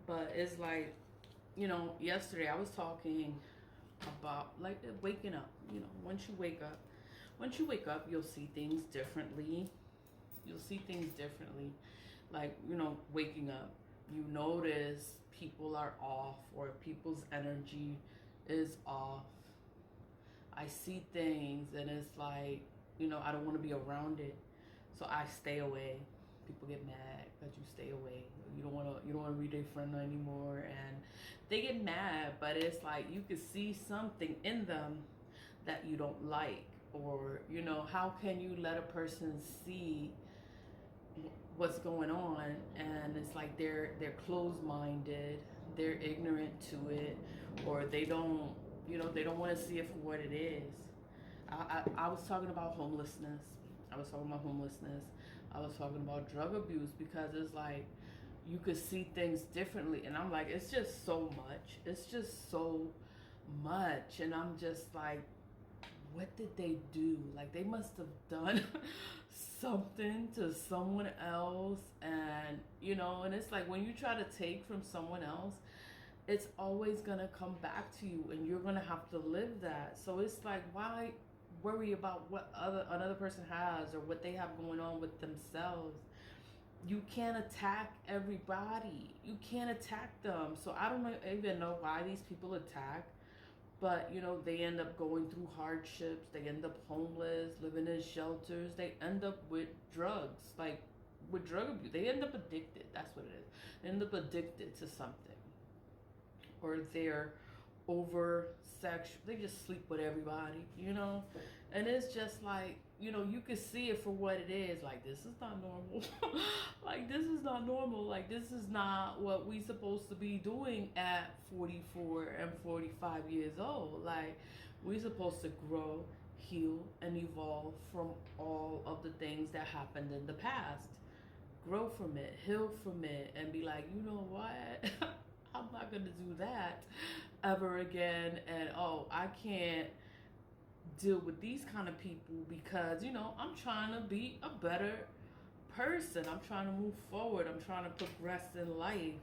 But it's like, yesterday I was talking about like waking up. Once you wake up, you'll see things differently. You'll see things differently. Like, waking up, you notice people are off or people's energy is off. I see things and it's like, I don't want to be around it. So I stay away. People get mad because you stay away. You don't want to be their friend anymore, and they get mad. But it's like you can see something in them that you don't like, or how can you let a person see what's going on? And it's like they're closed-minded, they're ignorant to it, or they don't want to see it for what it is. I was talking about homelessness. I was talking about homelessness. I was talking about drug abuse, because it's like you could see things differently. And I'm like, it's just so much. It's just so much. And I'm just like, what did they do? Like, they must have done something to someone else. And it's like when you try to take from someone else, it's always gonna come back to you, and you're gonna have to live that. So it's like, why worry about what another person has or what they have going on with themselves? You can't attack everybody. You can't attack them. So I don't even know why these people attack. But they end up going through hardships. They end up homeless, living in shelters. They end up with drugs, like with drug abuse. They end up addicted. That's what it is. They end up addicted to something, or they're over sexual. They just sleep with everybody, and it's just like, you can see it for what it is. Like, this is not normal. Like, this is not normal. Like, this is not what we supposed to be doing at 44 and 45 years old. Like, we supposed to grow, heal, and evolve from all of the things that happened in the past. Grow from it, heal from it, and be like, you know what? I'm not going to do that ever again. And I can't deal with these kind of people, because I'm trying to be a better person. I'm trying to move forward. I'm trying to progress in life.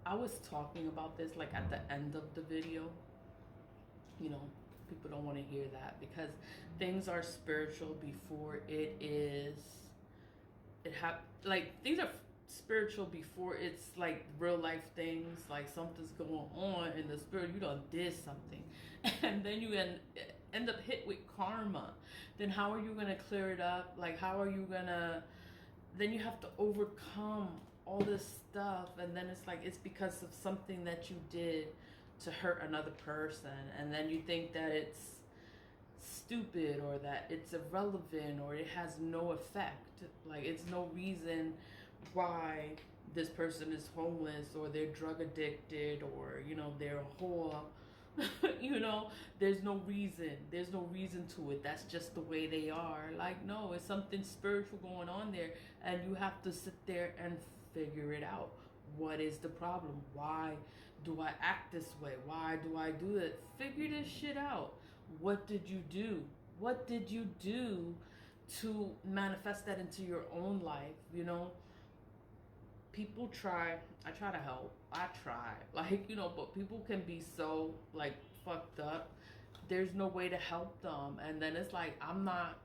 I was talking about this like at the end of the video. People don't want to hear that, because things are spiritual before things are spiritual before it's like real life things. Like, something's going on in the spirit, you done did something, and then you end up hit with karma. Then how are you gonna clear it up? Like, how are you gonna, then you have to overcome all this stuff, and then it's like it's because of something that you did to hurt another person, and then you think that it's stupid, or that it's irrelevant, or it has no effect. Like, it's no reason why this person is homeless, or they're drug addicted, or they're a whore. There's no reason to it. That's just the way they are. Like, no, it's something spiritual going on there, and you have to sit there and figure it out. What is the problem? Why do I act this way? Why do I do it? Figure this shit out. What did you do? What did you do to manifest that into your own life? People try. I try to help. I try. Like, but people can be so like fucked up. There's no way to help them. And then it's like, I'm not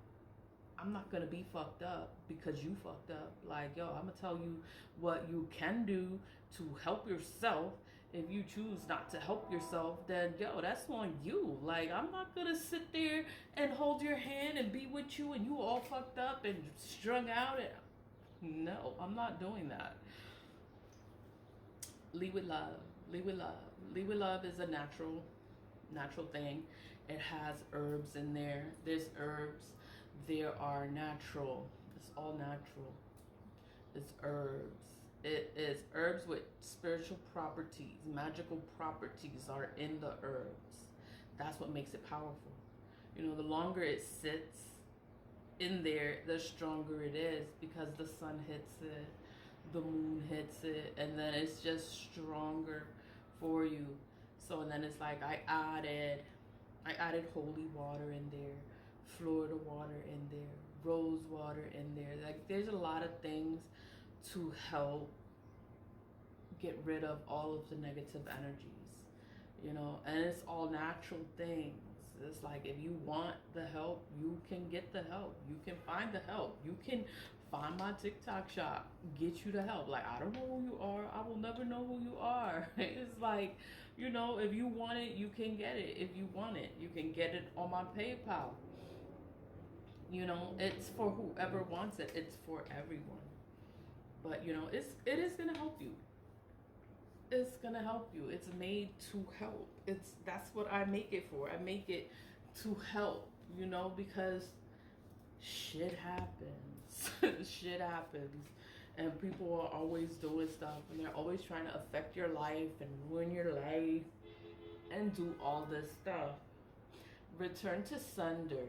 gonna be fucked up because you fucked up. Like, yo, I'm gonna tell you what you can do to help yourself. If you choose not to help yourself, then yo, that's on you. Like, I'm not gonna sit there and hold your hand and be with you and you all fucked up and strung out. And no, I'm not doing that. Lead with love. Lead with love. Lead with love is a natural thing. It has herbs in there. There's herbs. There are natural. It's all natural. It's herbs. It is herbs with spiritual properties, magical properties are in the herbs. That's what makes it powerful. The longer it sits in there, the stronger it is, because the sun hits it, the moon hits it, and then it's just stronger for you. So, and then it's like I added holy water in there, Florida water in there, rose water in there. Like, there's a lot of things to help get rid of all of the negative energies, you know, and it's all natural things. It's like if you want the help, you can get the help. You can find the help. You can find my TikTok shop, get you the help. Like, I don't know who you are. I will never know who you are. It's like, you know, if you want it, you can get it. If you want it, you can get it on my PayPal. You know, it's for whoever wants it. It's for everyone. But, you know, it is going to help you. It's going to help you. It's made to help. That's what I make it for. I make it to help, you know, because shit happens. Shit happens. And people are always doing stuff, and they're always trying to affect your life and ruin your life and do all this stuff. Return to senders.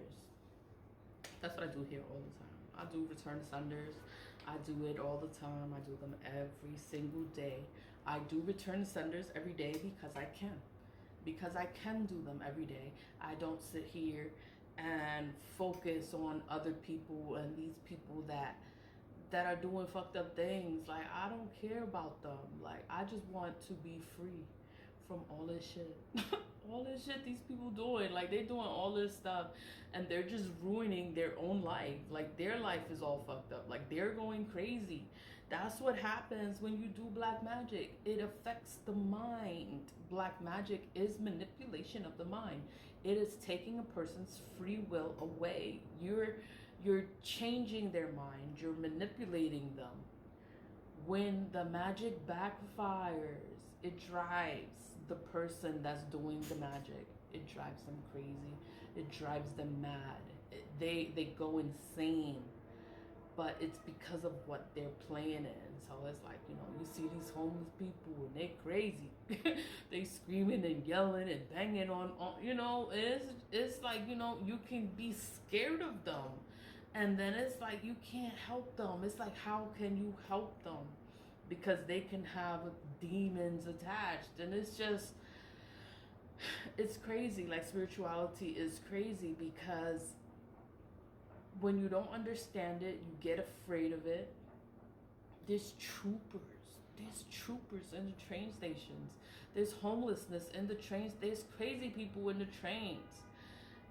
That's what I do here all the time. I do return to senders. I do it all the time. I do them every single day. I do return to senders every day because I can. Because I can do them every day. I don't sit here and focus on other people and these people that are doing fucked up things. Like, I don't care about them. Like, I just want to be free from all this shit. All this shit these people doing. Like, they're doing all this stuff and they're just ruining their own life. Like, their life is all fucked up. Like, they're going crazy. That's what happens when you do black magic. It affects the mind. Black magic is manipulation of the mind. It is taking a person's free will away. You're changing their mind. You're manipulating them. When the magic backfires, it drives the person that's doing the magic. It drives them crazy. It drives them mad. They go insane. But it's because of what they're playing in. So it's like, you know, you see these homeless people and they're crazy. They screaming and yelling and banging on you know, it's like, you know, you can be scared of them. And then it's like you can't help them. It's like, how can you help them? Because they can have demons attached. And it's just, it's crazy. Like, spirituality is crazy because when you don't understand it, you get afraid of it. There's troopers in the train stations. There's homelessness in the trains. There's crazy people in the trains.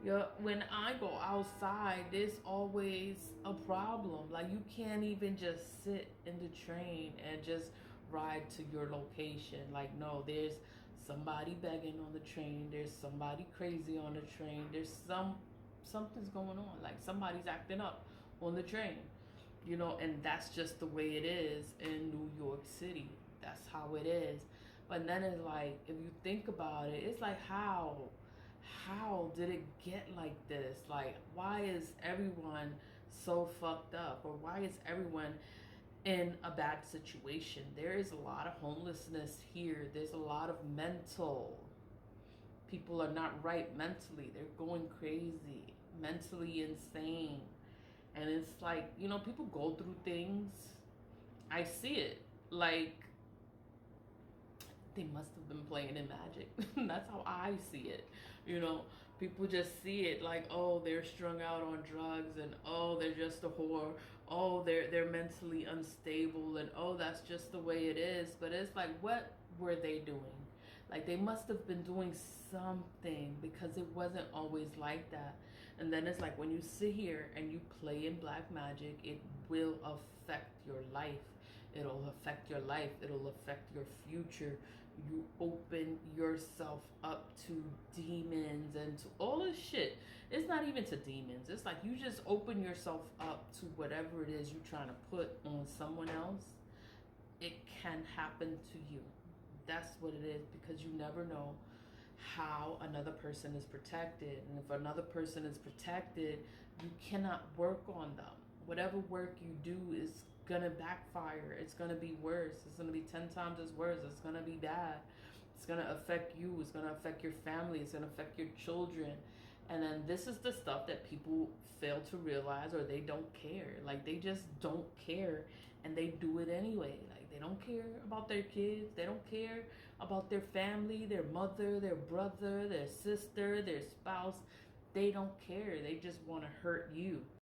Yeah, when I go outside, there's always a problem. Like, you can't even just sit in the train and just ride to your location. Like, no, there's somebody begging on the train. There's somebody crazy on the train. There's something's going on. Like, somebody's acting up on the train, you know, and that's just the way it is in New York City. That's how it is. But then it's like, if you think about it, it's like, how did it get like this? Like, why is everyone so fucked up? Or why is everyone in a bad situation? There is a lot of homelessness here. There's a lot of mental. People are not right mentally. They're going crazy, mentally insane. And it's like, you know, people go through things. I see it. Like, they must have been playing in magic. That's how I see it. You know, people just see it like, oh, they're strung out on drugs, and oh, they're just a whore. Oh, they're mentally unstable, and oh, that's just the way it is. But it's like, what were they doing? Like, they must have been doing something, because it wasn't always like that. And then it's like, when you sit here and you play in black magic, it will affect your life. It'll affect your life. It'll affect your future. You open yourself up to demons and to all this shit. It's not even to demons. It's like, you just open yourself up to whatever it is you're trying to put on someone else. It can happen to you. That's what it is, because you never know how another person is protected. And if another person is protected, you cannot work on them. Whatever work you do is gonna backfire. It's gonna be worse. It's gonna be 10 times as worse. It's gonna be bad. It's gonna affect you. It's gonna affect your family. It's gonna affect your children. And then this is the stuff that people fail to realize, or they don't care. Like, they just don't care, and they do it anyway. Like, they don't care about their kids. They don't care about their family, their mother, their brother, their sister, their spouse. They don't care. They just want to hurt you.